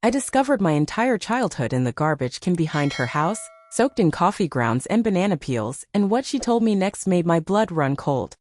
I discovered my entire childhood in the garbage can behind her house, soaked in coffee grounds and banana peels, and what she told me next made my blood run cold.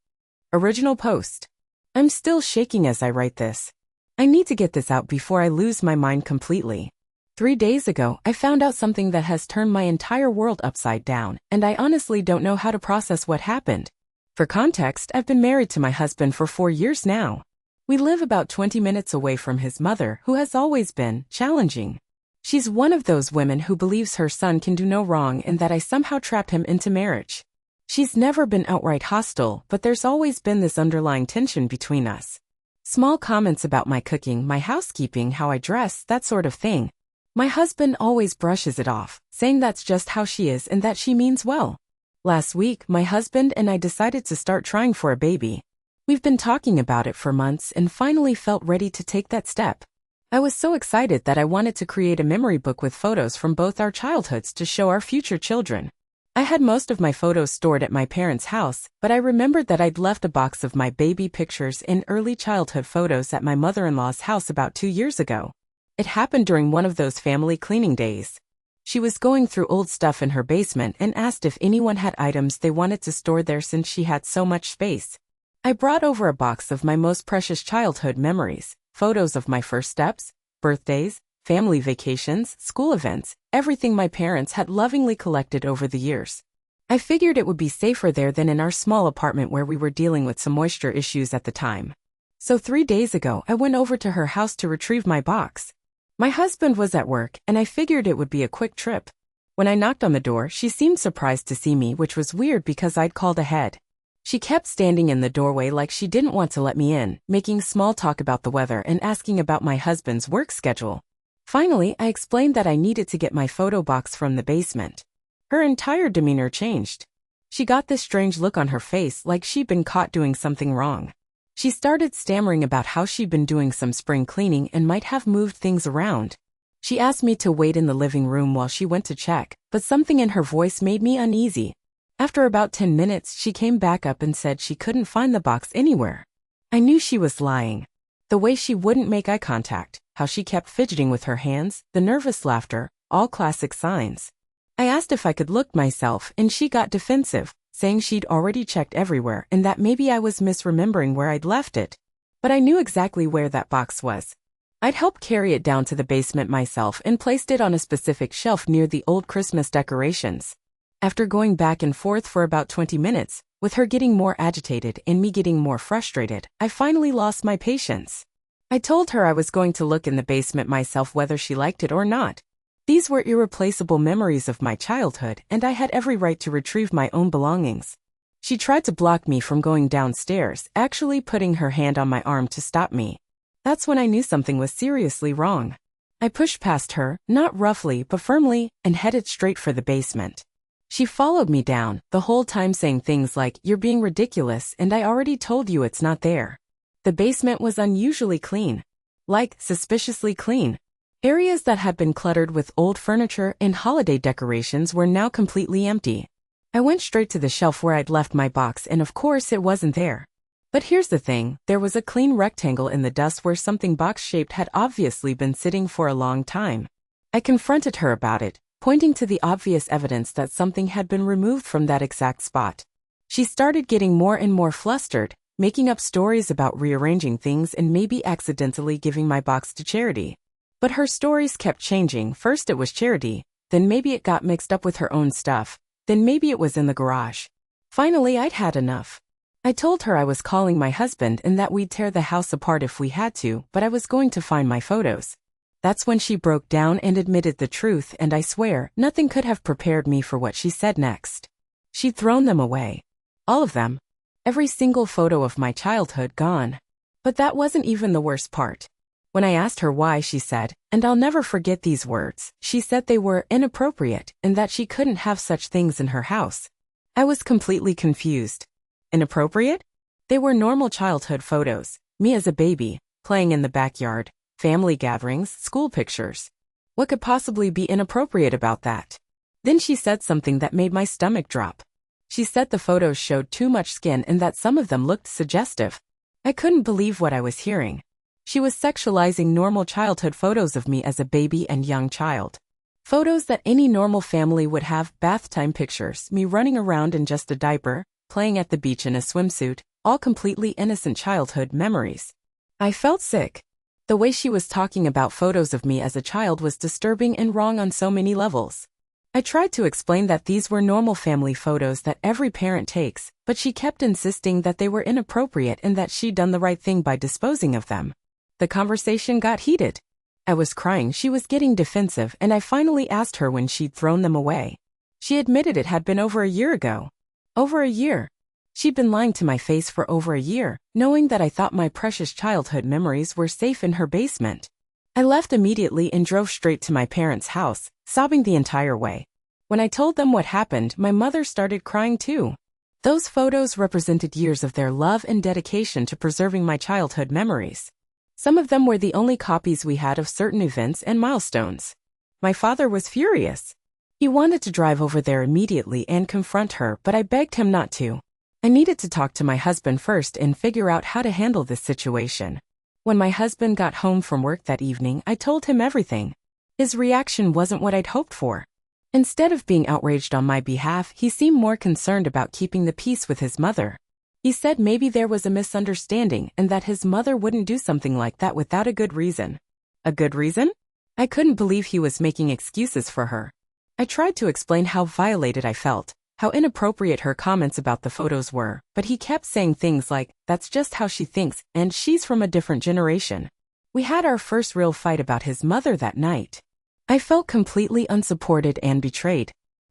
Original post. I'm still shaking as I write this. I need to get this out before I lose my mind completely. 3 days ago, I found out something that has turned my entire world upside down, and I honestly don't know how to process what happened. For context, I've been married to my husband for 4 years now. We live about 20 minutes away from his mother, who has always been challenging. She's one of those women who believes her son can do no wrong and that I somehow trapped him into marriage. She's never been outright hostile, but there's always been this underlying tension between us. Small comments about my cooking, my housekeeping, how I dress, that sort of thing. My husband always brushes it off, saying that's just how she is and that she means well. Last week, my husband and I decided to start trying for a baby. We've been talking about it for months and finally felt ready to take that step. I was so excited that I wanted to create a memory book with photos from both our childhoods to show our future children. I had most of my photos stored at my parents' house, but I remembered that I'd left a box of my baby pictures and early childhood photos at my mother-in-law's house about 2 years ago. It happened during one of those family cleaning days. She was going through old stuff in her basement and asked if anyone had items they wanted to store there since she had so much space. I brought over a box of my most precious childhood memories, photos of my first steps, birthdays, family vacations, school events, everything my parents had lovingly collected over the years. I figured it would be safer there than in our small apartment where we were dealing with some moisture issues at the time. So 3 days ago, I went over to her house to retrieve my box. My husband was at work, and I figured it would be a quick trip. When I knocked on the door, she seemed surprised to see me, which was weird because I'd called ahead. She kept standing in the doorway like she didn't want to let me in, making small talk about the weather and asking about my husband's work schedule. Finally, I explained that I needed to get my photo box from the basement. Her entire demeanor changed. She got this strange look on her face like she'd been caught doing something wrong. She started stammering about how she'd been doing some spring cleaning and might have moved things around. She asked me to wait in the living room while she went to check, but something in her voice made me uneasy. After about 10 minutes, she came back up and said she couldn't find the box anywhere. I knew she was lying. The way she wouldn't make eye contact, how she kept fidgeting with her hands, the nervous laughter, all classic signs. I asked if I could look myself, and she got defensive, saying she'd already checked everywhere and that maybe I was misremembering where I'd left it. But I knew exactly where that box was. I'd helped carry it down to the basement myself and placed it on a specific shelf near the old Christmas decorations. After going back and forth for about 20 minutes, with her getting more agitated and me getting more frustrated, I finally lost my patience. I told her I was going to look in the basement myself whether she liked it or not. These were irreplaceable memories of my childhood, and I had every right to retrieve my own belongings. She tried to block me from going downstairs, actually putting her hand on my arm to stop me. That's when I knew something was seriously wrong. I pushed past her, not roughly but firmly, and headed straight for the basement. She followed me down, the whole time saying things like, "You're being ridiculous and I already told you it's not there." The basement was unusually clean. Like, suspiciously clean. Areas that had been cluttered with old furniture and holiday decorations were now completely empty. I went straight to the shelf where I'd left my box and of course it wasn't there. But here's the thing, there was a clean rectangle in the dust where something box-shaped had obviously been sitting for a long time. I confronted her about it, pointing to the obvious evidence that something had been removed from that exact spot. She started getting more and more flustered, making up stories about rearranging things and maybe accidentally giving my box to charity. But her stories kept changing. First it was charity, then maybe it got mixed up with her own stuff, then maybe it was in the garage. Finally, I'd had enough. I told her I was calling my husband and that we'd tear the house apart if we had to, but I was going to find my photos. That's when she broke down and admitted the truth, and I swear, nothing could have prepared me for what she said next. She'd thrown them away. All of them. Every single photo of my childhood gone. But that wasn't even the worst part. When I asked her why, she said, and I'll never forget these words, she said they were inappropriate and that she couldn't have such things in her house. I was completely confused. Inappropriate? They were normal childhood photos, me as a baby, playing in the backyard, family gatherings, school pictures. What could possibly be inappropriate about that? Then she said something that made my stomach drop. She said the photos showed too much skin and that some of them looked suggestive. I couldn't believe what I was hearing. She was sexualizing normal childhood photos of me as a baby and young child. Photos that any normal family would have, bath time pictures, me running around in just a diaper, playing at the beach in a swimsuit, all completely innocent childhood memories. I felt sick. The way she was talking about photos of me as a child was disturbing and wrong on so many levels. I tried to explain that these were normal family photos that every parent takes, but she kept insisting that they were inappropriate and that she'd done the right thing by disposing of them. The conversation got heated. I was crying, she was getting defensive, and I finally asked her when she'd thrown them away. She admitted it had been over a year ago. Over a year. She'd been lying to my face for over a year, knowing that I thought my precious childhood memories were safe in her basement. I left immediately and drove straight to my parents' house, sobbing the entire way. When I told them what happened, my mother started crying too. Those photos represented years of their love and dedication to preserving my childhood memories. Some of them were the only copies we had of certain events and milestones. My father was furious. He wanted to drive over there immediately and confront her, but I begged him not to. I needed to talk to my husband first and figure out how to handle this situation. When my husband got home from work that evening, I told him everything. His reaction wasn't what I'd hoped for. Instead of being outraged on my behalf, he seemed more concerned about keeping the peace with his mother. He said maybe there was a misunderstanding and that his mother wouldn't do something like that without a good reason. A good reason? I couldn't believe he was making excuses for her. I tried to explain how violated I felt, how inappropriate her comments about the photos were, but he kept saying things like, "That's just how she thinks, and she's from a different generation." We had our first real fight about his mother that night. I felt completely unsupported and betrayed.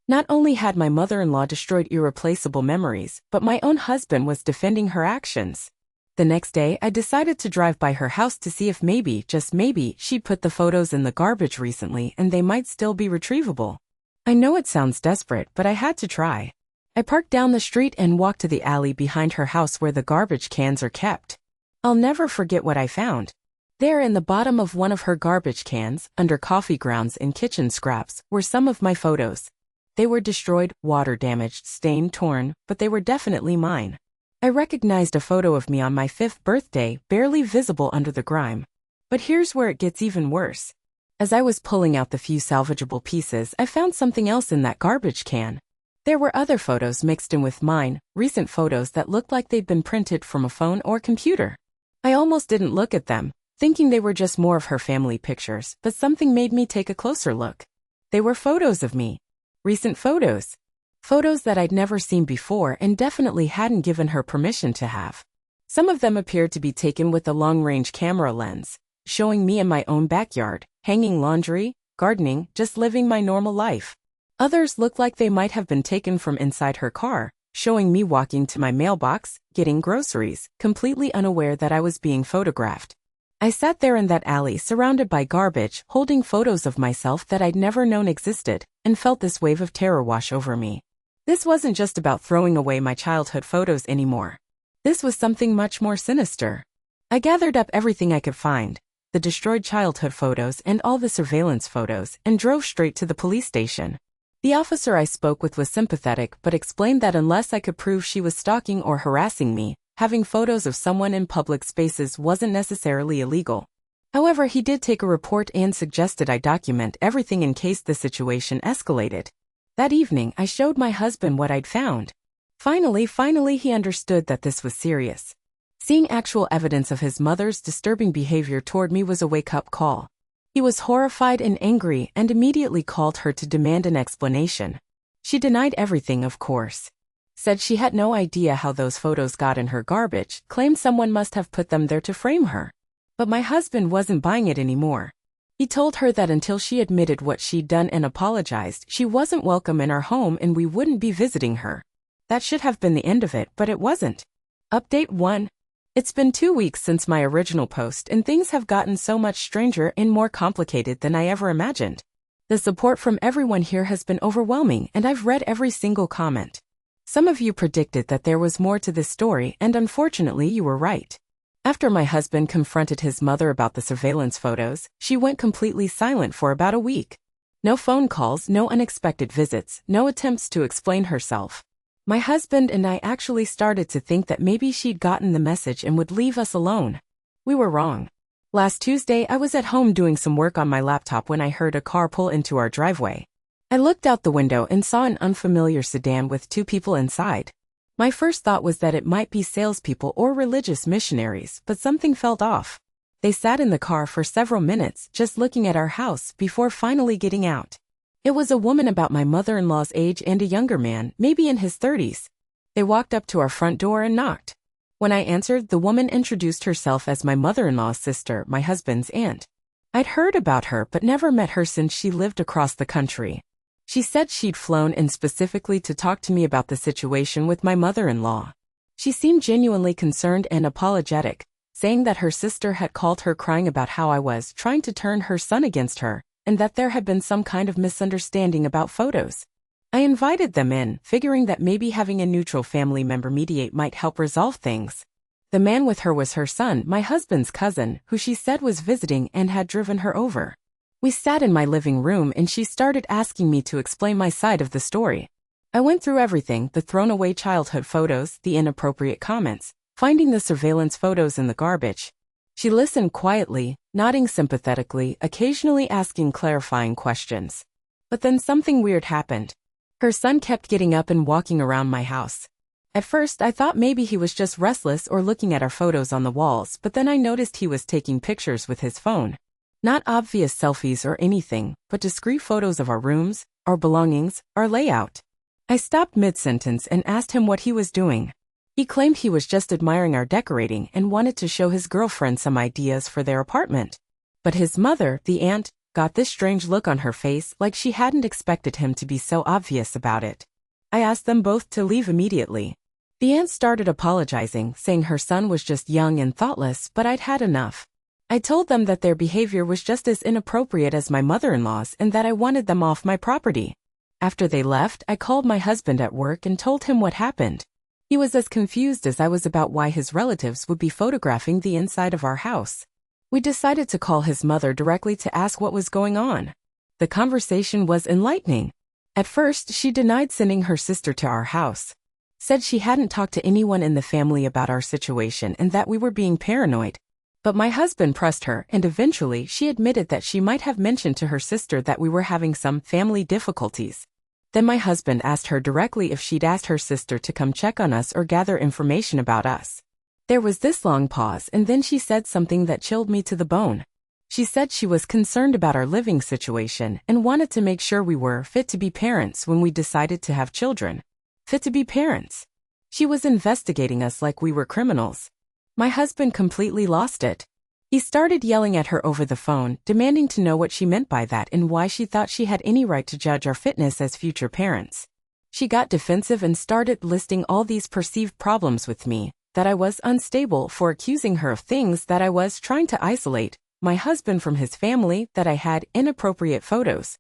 Not only had my mother-in-law destroyed irreplaceable memories, but my own husband was defending her actions. The next day, I decided to drive by her house to see if maybe, just maybe, she'd put the photos in the garbage recently and they might still be retrievable. I know it sounds desperate, but I had to try. I parked down the street and walked to the alley behind her house where the garbage cans are kept. I'll never forget what I found. There in the bottom of one of her garbage cans, under coffee grounds and kitchen scraps, were some of my photos. They were destroyed, water-damaged, stained, torn, but they were definitely mine. I recognized a photo of me on my 5th birthday, barely visible under the grime. But here's where it gets even worse. As I was pulling out the few salvageable pieces, I found something else in that garbage can. There were other photos mixed in with mine, recent photos that looked like they'd been printed from a phone or computer. I almost didn't look at them, thinking they were just more of her family pictures, but something made me take a closer look. They were photos of me. Recent photos. Photos that I'd never seen before and definitely hadn't given her permission to have. Some of them appeared to be taken with a long-range camera lens, showing me in my own backyard, hanging laundry, gardening, just living my normal life. Others looked like they might have been taken from inside her car, showing me walking to my mailbox, getting groceries, completely unaware that I was being photographed. I sat there in that alley surrounded by garbage, holding photos of myself that I'd never known existed, and felt this wave of terror wash over me. This wasn't just about throwing away my childhood photos anymore. This was something much more sinister. I gathered up everything I could find, the destroyed childhood photos and all the surveillance photos, and drove straight to the police station. The officer I spoke with was sympathetic but explained that unless I could prove she was stalking or harassing me, having photos of someone in public spaces wasn't necessarily illegal. However, he did take a report and suggested I document everything in case the situation escalated. That evening, I showed my husband what I'd found. Finally, he understood that this was serious. Seeing actual evidence of his mother's disturbing behavior toward me was a wake-up call. He was horrified and angry and immediately called her to demand an explanation. She denied everything, of course. Said she had no idea how those photos got in her garbage, claimed someone must have put them there to frame her. But my husband wasn't buying it anymore. He told her that until she admitted what she'd done and apologized, she wasn't welcome in our home and we wouldn't be visiting her. That should have been the end of it, but it wasn't. Update 1. It's been 2 weeks since my original post and things have gotten so much stranger and more complicated than I ever imagined. The support from everyone here has been overwhelming and I've read every single comment. Some of you predicted that there was more to this story, and unfortunately you were right. After my husband confronted his mother about the surveillance photos, she went completely silent for about a week. No phone calls, no unexpected visits, no attempts to explain herself. My husband and I actually started to think that maybe she'd gotten the message and would leave us alone. We were wrong. Last Tuesday, I was at home doing some work on my laptop when I heard a car pull into our driveway. I looked out the window and saw an unfamiliar sedan with two people inside. My first thought was that it might be salespeople or religious missionaries, but something felt off. They sat in the car for several minutes, just looking at our house before finally getting out. It was a woman about my mother-in-law's age and a younger man, maybe in his 30s. They walked up to our front door and knocked. When I answered, the woman introduced herself as my mother-in-law's sister, my husband's aunt. I'd heard about her but never met her since she lived across the country. She said she'd flown in specifically to talk to me about the situation with my mother-in-law. She seemed genuinely concerned and apologetic, saying that her sister had called her crying about how I was trying to turn her son against her, and that there had been some kind of misunderstanding about photos. I invited them in, figuring that maybe having a neutral family member mediate might help resolve things. The man with her was her son, my husband's cousin, who she said was visiting and had driven her over. We sat in my living room and she started asking me to explain my side of the story. I went through everything, the thrown-away childhood photos, the inappropriate comments, finding the surveillance photos in the garbage. She listened quietly, nodding sympathetically, occasionally asking clarifying questions. But then something weird happened. Her son kept getting up and walking around my house. At first, I thought maybe he was just restless or looking at our photos on the walls, but then I noticed he was taking pictures with his phone. Not obvious selfies or anything, but discreet photos of our rooms, our belongings, our layout. I stopped mid-sentence and asked him what he was doing. He claimed he was just admiring our decorating and wanted to show his girlfriend some ideas for their apartment. But his mother, the aunt, got this strange look on her face like she hadn't expected him to be so obvious about it. I asked them both to leave immediately. The aunt started apologizing, saying her son was just young and thoughtless, but I'd had enough. I told them that their behavior was just as inappropriate as my mother-in-law's and that I wanted them off my property. After they left, I called my husband at work and told him what happened. He was as confused as I was about why his relatives would be photographing the inside of our house. We decided to call his mother directly to ask what was going on. The conversation was enlightening. At first, she denied sending her sister to our house. Said she hadn't talked to anyone in the family about our situation and that we were being paranoid. But my husband pressed her, and eventually she admitted that she might have mentioned to her sister that we were having some family difficulties. Then my husband asked her directly if she'd asked her sister to come check on us or gather information about us. There was this long pause, and then she said something that chilled me to the bone. She said she was concerned about our living situation and wanted to make sure we were fit to be parents when we decided to have children. Fit to be parents. She was investigating us like we were criminals. My husband completely lost it. He started yelling at her over the phone, demanding to know what she meant by that and why she thought she had any right to judge our fitness as future parents. She got defensive and started listing all these perceived problems with me, that I was unstable for accusing her of things that I was trying to isolate, my husband from his family, that I had inappropriate photos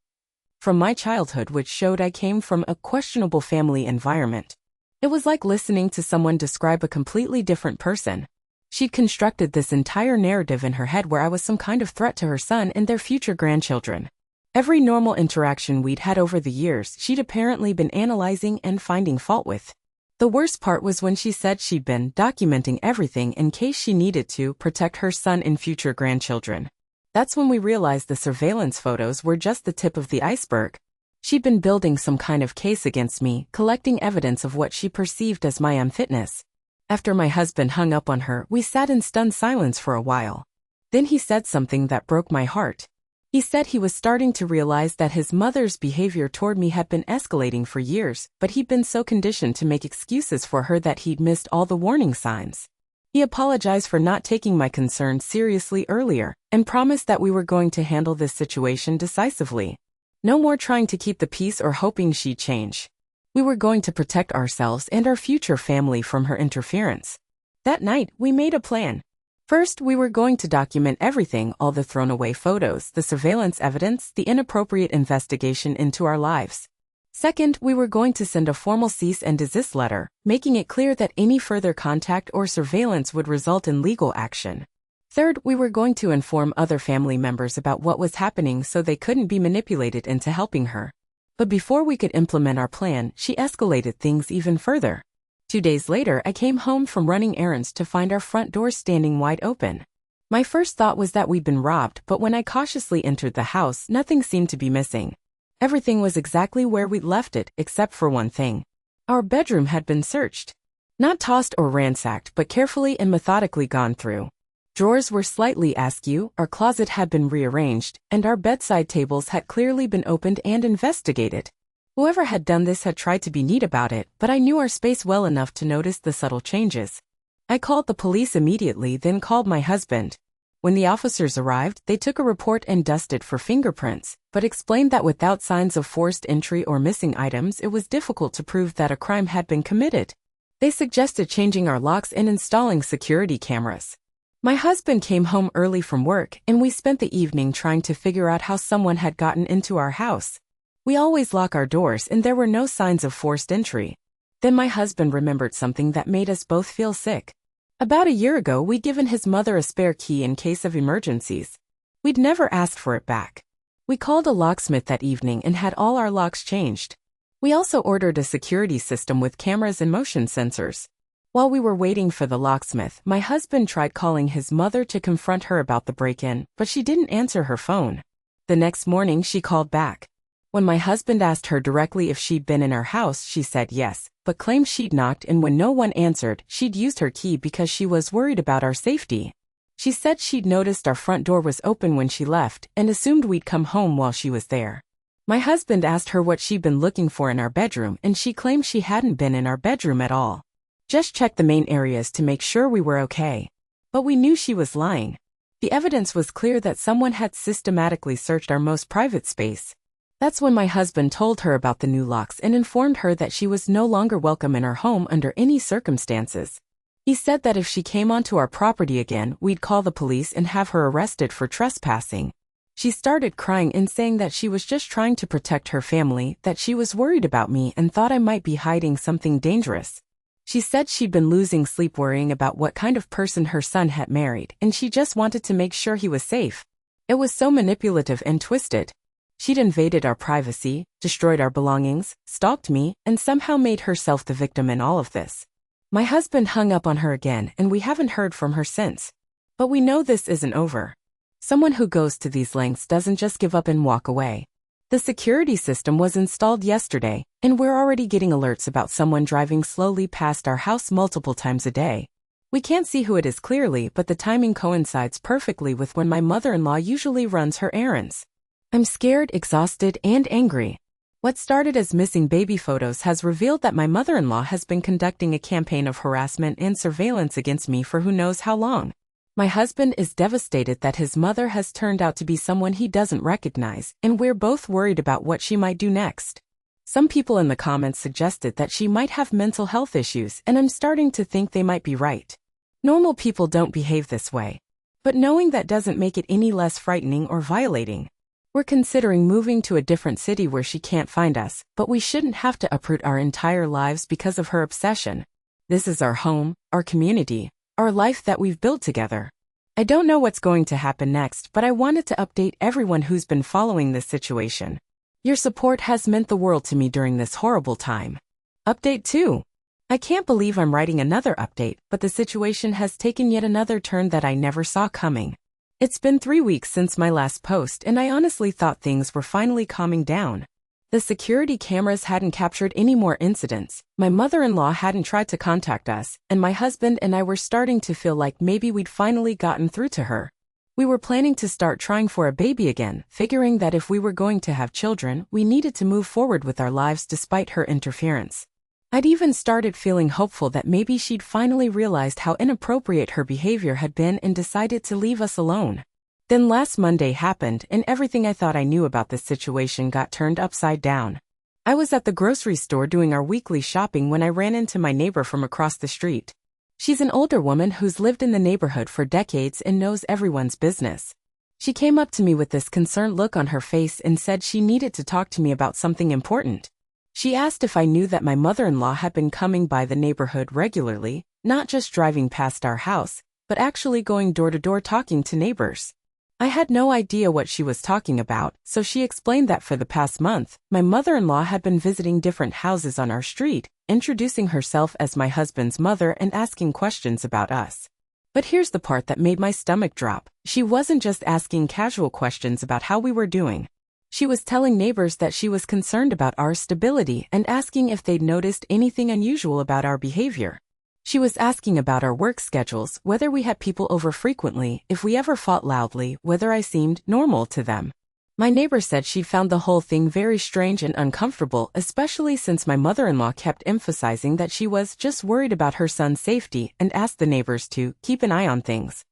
from my childhood which showed I came from a questionable family environment. It was like listening to someone describe a completely different person. She'd constructed this entire narrative in her head where I was some kind of threat to her son and their future grandchildren. Every normal interaction we'd had over the years, she'd apparently been analyzing and finding fault with. The worst part was when she said she'd been documenting everything in case she needed to protect her son and future grandchildren. That's when we realized the surveillance photos were just the tip of the iceberg. She'd been building some kind of case against me, collecting evidence of what she perceived as my unfitness. After my husband hung up on her, we sat in stunned silence for a while. Then he said something that broke my heart. He said he was starting to realize that his mother's behavior toward me had been escalating for years, but he'd been so conditioned to make excuses for her that he'd missed all the warning signs. He apologized for not taking my concerns seriously earlier, and promised that we were going to handle this situation decisively. No more trying to keep the peace or hoping she'd change. We were going to protect ourselves and our future family from her interference. That night, we made a plan. First, we were going to document everything, all the thrown-away photos, the surveillance evidence, the inappropriate investigation into our lives. Second, we were going to send a formal cease and desist letter, making it clear that any further contact or surveillance would result in legal action. Third, we were going to inform other family members about what was happening so they couldn't be manipulated into helping her. But before we could implement our plan, she escalated things even further. 2 days later, I came home from running errands to find our front door standing wide open. My first thought was that we'd been robbed, but when I cautiously entered the house, nothing seemed to be missing. Everything was exactly where we'd left it, except for one thing. Our bedroom had been searched. Not tossed or ransacked, but carefully and methodically gone through. Drawers were slightly askew, our closet had been rearranged, and our bedside tables had clearly been opened and investigated. Whoever had done this had tried to be neat about it, but I knew our space well enough to notice the subtle changes. I called the police immediately, then called my husband. When the officers arrived, they took a report and dusted for fingerprints, but explained that without signs of forced entry or missing items, it was difficult to prove that a crime had been committed. They suggested changing our locks and installing security cameras. My husband came home early from work, and we spent the evening trying to figure out how someone had gotten into our house. We always lock our doors, and there were no signs of forced entry. Then my husband remembered something that made us both feel sick. About a year ago, we'd given his mother a spare key in case of emergencies. We'd never asked for it back. We called a locksmith that evening and had all our locks changed. We also ordered a security system with cameras and motion sensors. While we were waiting for the locksmith, my husband tried calling his mother to confront her about the break-in, but she didn't answer her phone. The next morning, she called back. When my husband asked her directly if she'd been in our house, she said yes, but claimed she'd knocked, and when no one answered, she'd used her key because she was worried about our safety. She said she'd noticed our front door was open when she left and assumed we'd come home while she was there. My husband asked her what she'd been looking for in our bedroom, and she claimed she hadn't been in our bedroom at all. Just checked the main areas to make sure we were okay. But we knew she was lying. The evidence was clear that someone had systematically searched our most private space. That's when my husband told her about the new locks and informed her that she was no longer welcome in our home under any circumstances. He said that if she came onto our property again, we'd call the police and have her arrested for trespassing. She started crying and saying that she was just trying to protect her family, that she was worried about me and thought I might be hiding something dangerous. She said she'd been losing sleep worrying about what kind of person her son had married, and she just wanted to make sure he was safe. It was so manipulative and twisted. She'd invaded our privacy, destroyed our belongings, stalked me, and somehow made herself the victim in all of this. My husband hung up on her again, and we haven't heard from her since. But we know this isn't over. Someone who goes to these lengths doesn't just give up and walk away. The security system was installed yesterday, and we're already getting alerts about someone driving slowly past our house multiple times a day. We can't see who it is clearly, but the timing coincides perfectly with when my mother-in-law usually runs her errands. I'm scared, exhausted, and angry. What started as missing baby photos has revealed that my mother-in-law has been conducting a campaign of harassment and surveillance against me for who knows how long. My husband is devastated that his mother has turned out to be someone he doesn't recognize, and we're both worried about what she might do next. Some people in the comments suggested that she might have mental health issues, and I'm starting to think they might be right. Normal people don't behave this way. But knowing that doesn't make it any less frightening or violating. We're considering moving to a different city where she can't find us, but we shouldn't have to uproot our entire lives because of her obsession. This is our home, our community, our life that we've built together. I don't know what's going to happen next, but I wanted to update everyone who's been following this situation. Your support has meant the world to me during this horrible time. Update 2. I can't believe I'm writing another update, but the situation has taken yet another turn that I never saw coming. It's been 3 weeks since my last post, and I honestly thought things were finally calming down. The security cameras hadn't captured any more incidents, my mother-in-law hadn't tried to contact us, and my husband and I were starting to feel like maybe we'd finally gotten through to her. We were planning to start trying for a baby again, figuring that if we were going to have children, we needed to move forward with our lives despite her interference. I'd even started feeling hopeful that maybe she'd finally realized how inappropriate her behavior had been and decided to leave us alone. Then last Monday happened, and everything I thought I knew about this situation got turned upside down. I was at the grocery store doing our weekly shopping when I ran into my neighbor from across the street. She's an older woman who's lived in the neighborhood for decades and knows everyone's business. She came up to me with this concerned look on her face and said she needed to talk to me about something important. She asked if I knew that my mother-in-law had been coming by the neighborhood regularly, not just driving past our house, but actually going door to door talking to neighbors. I had no idea what she was talking about, so she explained that for the past month, my mother-in-law had been visiting different houses on our street, introducing herself as my husband's mother and asking questions about us. But here's the part that made my stomach drop. She wasn't just asking casual questions about how we were doing. She was telling neighbors that she was concerned about our stability and asking if they'd noticed anything unusual about our behavior. She was asking about our work schedules, whether we had people over frequently, if we ever fought loudly, whether I seemed normal to them. My neighbor said she'd found the whole thing very strange and uncomfortable, especially since my mother-in-law kept emphasizing that she was just worried about her son's safety and asked the neighbors to keep an eye on things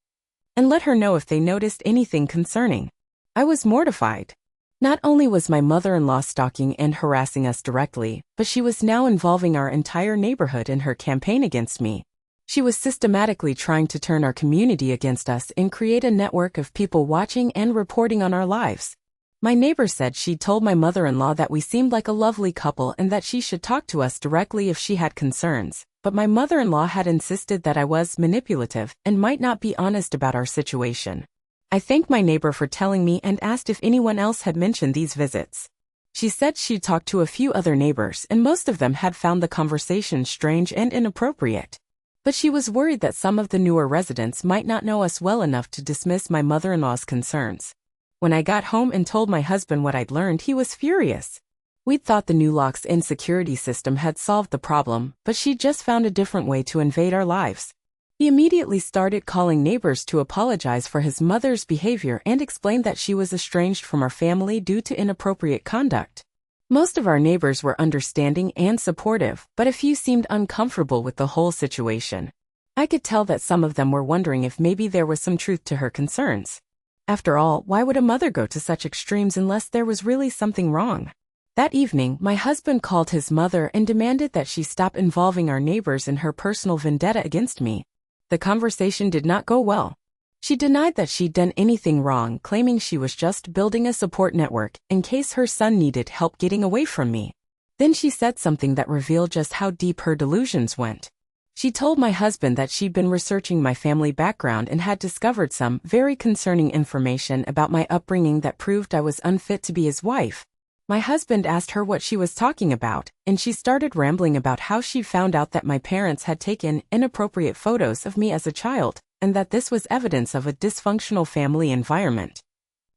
and let her know if they noticed anything concerning. I was mortified. Not only was my mother-in-law stalking and harassing us directly, but she was now involving our entire neighborhood in her campaign against me. She was systematically trying to turn our community against us and create a network of people watching and reporting on our lives. My neighbor said she'd told my mother-in-law that we seemed like a lovely couple and that she should talk to us directly if she had concerns, but my mother-in-law had insisted that I was manipulative and might not be honest about our situation. I thanked my neighbor for telling me and asked if anyone else had mentioned these visits. She said she'd talked to a few other neighbors and most of them had found the conversation strange and inappropriate. But she was worried that some of the newer residents might not know us well enough to dismiss my mother-in-law's concerns. When I got home and told my husband what I'd learned, he was furious. We'd thought the new locks and security system had solved the problem, but she'd just found a different way to invade our lives. He immediately started calling neighbors to apologize for his mother's behavior and explained that she was estranged from our family due to inappropriate conduct. Most of our neighbors were understanding and supportive, but a few seemed uncomfortable with the whole situation. I could tell that some of them were wondering if maybe there was some truth to her concerns. After all, why would a mother go to such extremes unless there was really something wrong? That evening, my husband called his mother and demanded that she stop involving our neighbors in her personal vendetta against me. The conversation did not go well. She denied that she'd done anything wrong, claiming she was just building a support network in case her son needed help getting away from me. Then she said something that revealed just how deep her delusions went. She told my husband that she'd been researching my family background and had discovered some very concerning information about my upbringing that proved I was unfit to be his wife. My husband asked her what she was talking about, and she started rambling about how she found out that my parents had taken inappropriate photos of me as a child, and that this was evidence of a dysfunctional family environment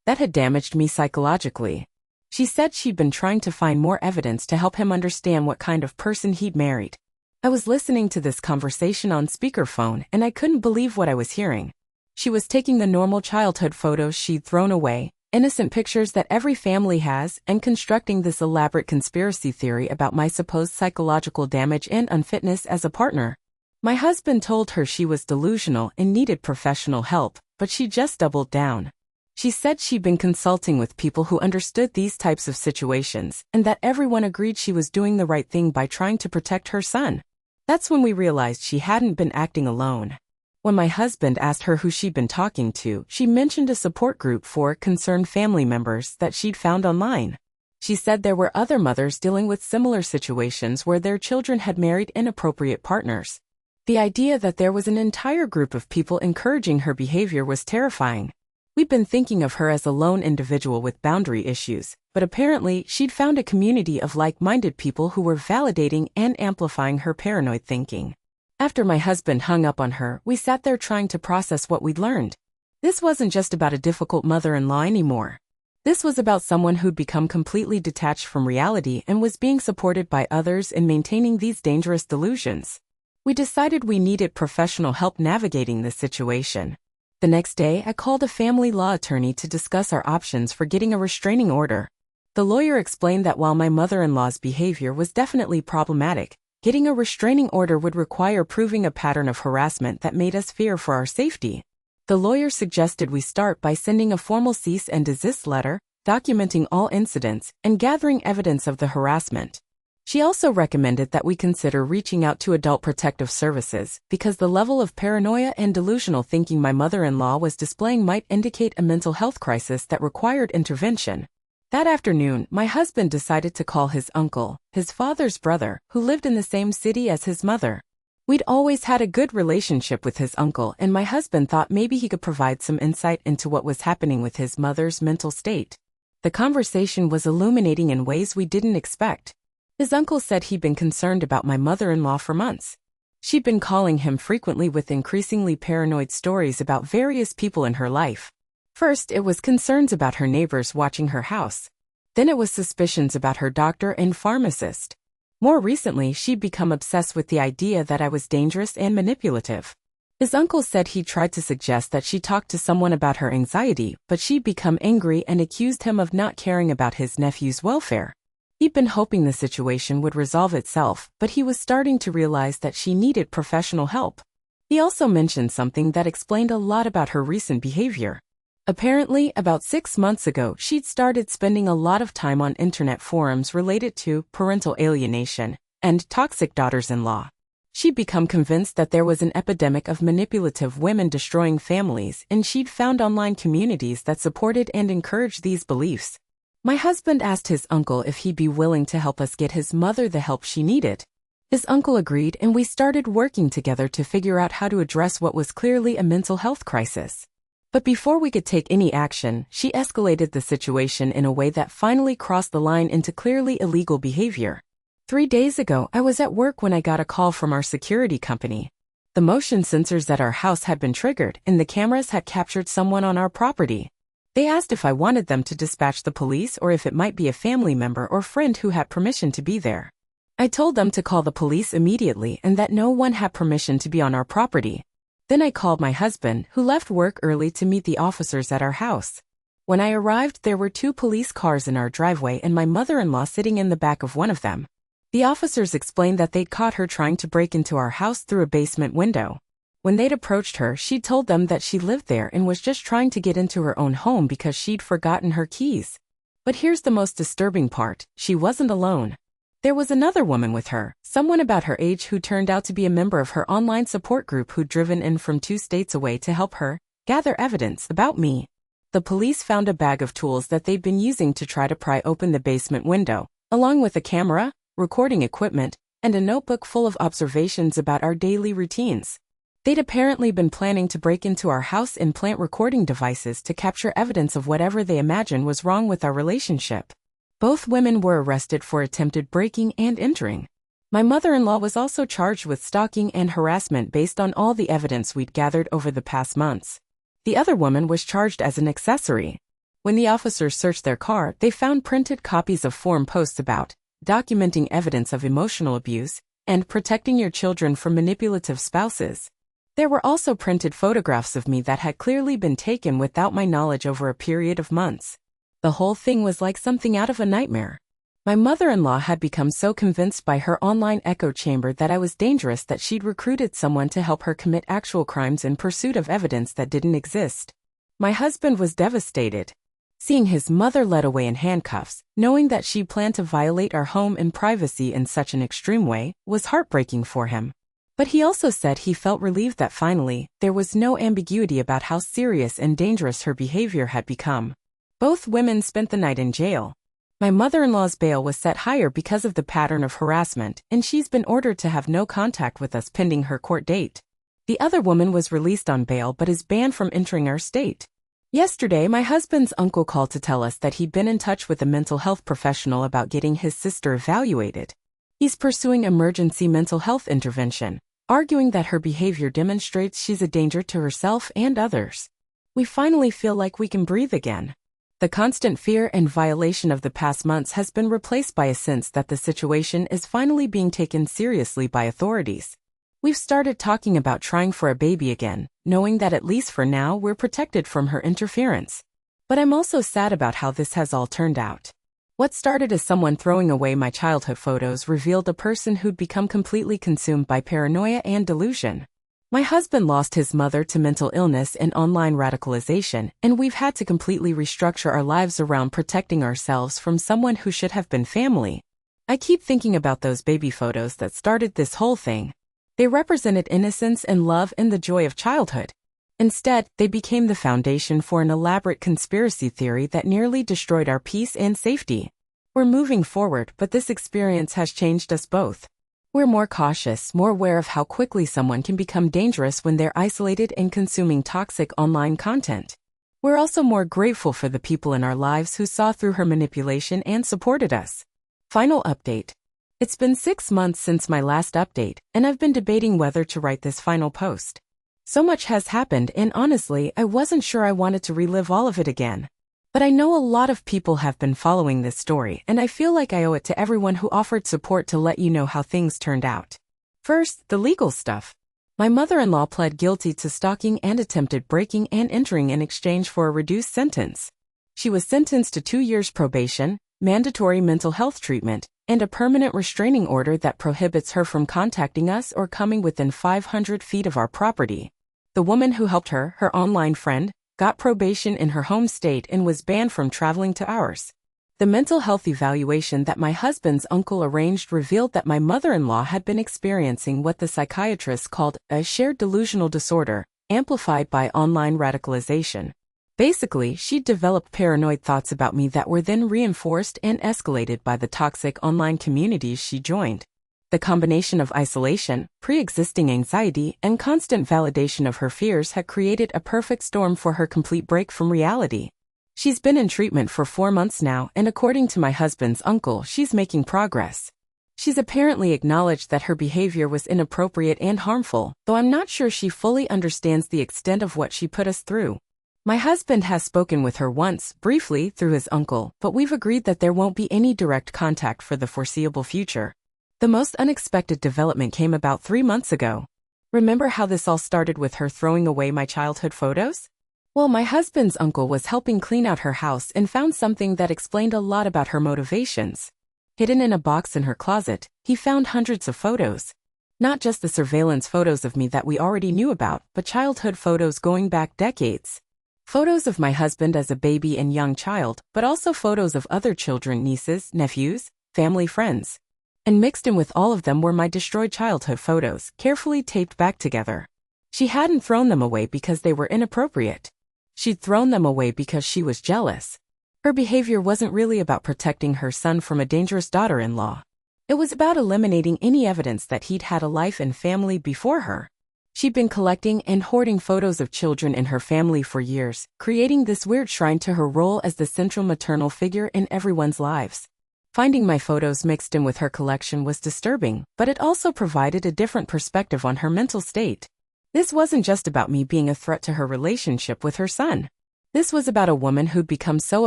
that had damaged me psychologically. She said she'd been trying to find more evidence to help him understand what kind of person he'd married. I was listening to this conversation on speakerphone and I couldn't believe what I was hearing. She was taking the normal childhood photos she'd thrown away, innocent pictures that every family has, and constructing this elaborate conspiracy theory about my supposed psychological damage and unfitness as a partner. My husband told her she was delusional and needed professional help, but she just doubled down. She said she'd been consulting with people who understood these types of situations, and that everyone agreed she was doing the right thing by trying to protect her son. That's when we realized she hadn't been acting alone. When my husband asked her who she'd been talking to, she mentioned a support group for concerned family members that she'd found online. She said there were other mothers dealing with similar situations where their children had married inappropriate partners. The idea that there was an entire group of people encouraging her behavior was terrifying. We'd been thinking of her as a lone individual with boundary issues, but apparently she'd found a community of like-minded people who were validating and amplifying her paranoid thinking. After my husband hung up on her, we sat there trying to process what we'd learned. This wasn't just about a difficult mother-in-law anymore. This was about someone who'd become completely detached from reality and was being supported by others in maintaining these dangerous delusions. We decided we needed professional help navigating this situation. The next day, I called a family law attorney to discuss our options for getting a restraining order. The lawyer explained that while my mother-in-law's behavior was definitely problematic, getting a restraining order would require proving a pattern of harassment that made us fear for our safety. The lawyer suggested we start by sending a formal cease and desist letter, documenting all incidents, and gathering evidence of the harassment. She also recommended that we consider reaching out to Adult Protective Services because the level of paranoia and delusional thinking my mother-in-law was displaying might indicate a mental health crisis that required intervention. That afternoon, my husband decided to call his uncle, his father's brother, who lived in the same city as his mother. We'd always had a good relationship with his uncle, and my husband thought maybe he could provide some insight into what was happening with his mother's mental state. The conversation was illuminating in ways we didn't expect. His uncle said he'd been concerned about my mother-in-law for months. She'd been calling him frequently with increasingly paranoid stories about various people in her life. First, it was concerns about her neighbors watching her house. Then it was suspicions about her doctor and pharmacist. More recently, she'd become obsessed with the idea that I was dangerous and manipulative. His uncle said he tried to suggest that she talk to someone about her anxiety, but she'd become angry and accused him of not caring about his nephew's welfare. He'd been hoping the situation would resolve itself, but he was starting to realize that she needed professional help. He also mentioned something that explained a lot about her recent behavior. Apparently, about 6 months ago, she'd started spending a lot of time on internet forums related to parental alienation and toxic daughters-in-law. She'd become convinced that there was an epidemic of manipulative women destroying families, and she'd found online communities that supported and encouraged these beliefs. My husband asked his uncle if he'd be willing to help us get his mother the help she needed. His uncle agreed, and we started working together to figure out how to address what was clearly a mental health crisis. But before we could take any action, she escalated the situation in a way that finally crossed the line into clearly illegal behavior. 3 days ago, I was at work when I got a call from our security company. The motion sensors at our house had been triggered, and the cameras had captured someone on our property. They asked if I wanted them to dispatch the police or if it might be a family member or friend who had permission to be there. I told them to call the police immediately and that no one had permission to be on our property. Then I called my husband, who left work early to meet the officers at our house. When I arrived, there were 2 police cars in our driveway and my mother-in-law sitting in the back of one of them. The officers explained that they'd caught her trying to break into our house through a basement window. When they'd approached her, she told them that she lived there and was just trying to get into her own home because she'd forgotten her keys. But here's the most disturbing part: she wasn't alone. There was another woman with her, someone about her age who turned out to be a member of her online support group who'd driven in from 2 states away to help her gather evidence about me. The police found a bag of tools that they'd been using to try to pry open the basement window, along with a camera, recording equipment, and a notebook full of observations about our daily routines. They'd apparently been planning to break into our house and plant recording devices to capture evidence of whatever they imagined was wrong with our relationship. Both women were arrested for attempted breaking and entering. My mother-in-law was also charged with stalking and harassment based on all the evidence we'd gathered over the past months. The other woman was charged as an accessory. When the officers searched their car, they found printed copies of forum posts about documenting evidence of emotional abuse and protecting your children from manipulative spouses. There were also printed photographs of me that had clearly been taken without my knowledge over a period of months. The whole thing was like something out of a nightmare. My mother-in-law had become so convinced by her online echo chamber that I was dangerous that she'd recruited someone to help her commit actual crimes in pursuit of evidence that didn't exist. My husband was devastated. Seeing his mother led away in handcuffs, knowing that she planned to violate our home and privacy in such an extreme way, was heartbreaking for him. But he also said he felt relieved that finally, there was no ambiguity about how serious and dangerous her behavior had become. Both women spent the night in jail. My mother-in-law's bail was set higher because of the pattern of harassment, and she's been ordered to have no contact with us pending her court date. The other woman was released on bail but is banned from entering our state. Yesterday, my husband's uncle called to tell us that he'd been in touch with a mental health professional about getting his sister evaluated. He's pursuing emergency mental health intervention, arguing that her behavior demonstrates she's a danger to herself and others. We finally feel like we can breathe again. The constant fear and violation of the past months has been replaced by a sense that the situation is finally being taken seriously by authorities. We've started talking about trying for a baby again, knowing that at least for now we're protected from her interference. But I'm also sad about how this has all turned out. What started as someone throwing away my childhood photos revealed a person who'd become completely consumed by paranoia and delusion. My husband lost his mother to mental illness and online radicalization, and we've had to completely restructure our lives around protecting ourselves from someone who should have been family. I keep thinking about those baby photos that started this whole thing. They represented innocence and love and the joy of childhood. Instead, they became the foundation for an elaborate conspiracy theory that nearly destroyed our peace and safety. We're moving forward, but this experience has changed us both. We're more cautious, more aware of how quickly someone can become dangerous when they're isolated and consuming toxic online content. We're also more grateful for the people in our lives who saw through her manipulation and supported us. Final update. It's been 6 months since my last update, and I've been debating whether to write this final post. So much has happened, and honestly, I wasn't sure I wanted to relive all of it again. But I know a lot of people have been following this story, and I feel like I owe it to everyone who offered support to let you know how things turned out. First, the legal stuff. My mother-in-law pled guilty to stalking and attempted breaking and entering in exchange for a reduced sentence. She was sentenced to 2 years probation, mandatory mental health treatment, and a permanent restraining order that prohibits her from contacting us or coming within 500 feet of our property. The woman who helped her, her online friend, got probation in her home state and was banned from traveling to ours. The mental health evaluation that my husband's uncle arranged revealed that my mother-in-law had been experiencing what the psychiatrist called a shared delusional disorder, amplified by online radicalization. Basically, she'd developed paranoid thoughts about me that were then reinforced and escalated by the toxic online communities she joined. The combination of isolation, pre-existing anxiety, and constant validation of her fears had created a perfect storm for her complete break from reality. She's been in treatment for 4 months now, and according to my husband's uncle, she's making progress. She's apparently acknowledged that her behavior was inappropriate and harmful, though I'm not sure she fully understands the extent of what she put us through. My husband has spoken with her once, briefly, through his uncle, but we've agreed that there won't be any direct contact for the foreseeable future. The most unexpected development came about 3 months ago. Remember how this all started with her throwing away my childhood photos? Well, my husband's uncle was helping clean out her house and found something that explained a lot about her motivations. Hidden in a box in her closet, he found hundreds of photos. Not just the surveillance photos of me that we already knew about, but childhood photos going back decades. Photos of my husband as a baby and young child, but also photos of other children, nieces, nephews, family friends. And mixed in with all of them were my destroyed childhood photos, carefully taped back together. She hadn't thrown them away because they were inappropriate. She'd thrown them away because she was jealous. Her behavior wasn't really about protecting her son from a dangerous daughter-in-law. It was about eliminating any evidence that he'd had a life and family before her. She'd been collecting and hoarding photos of children in her family for years, creating this weird shrine to her role as the central maternal figure in everyone's lives. Finding my photos mixed in with her collection was disturbing, but it also provided a different perspective on her mental state. This wasn't just about me being a threat to her relationship with her son. This was about a woman who'd become so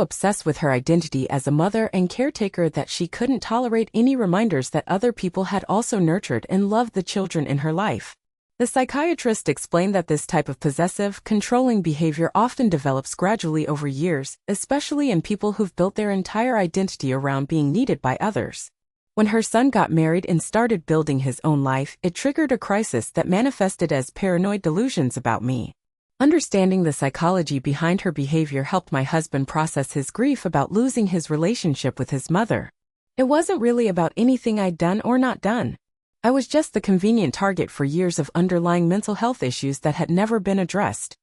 obsessed with her identity as a mother and caretaker that she couldn't tolerate any reminders that other people had also nurtured and loved the children in her life. The psychiatrist explained that this type of possessive, controlling behavior often develops gradually over years, especially in people who've built their entire identity around being needed by others. When her son got married and started building his own life, it triggered a crisis that manifested as paranoid delusions about me. Understanding the psychology behind her behavior helped my husband process his grief about losing his relationship with his mother. It wasn't really about anything I'd done or not done. I was just the convenient target for years of underlying mental health issues that had never been addressed.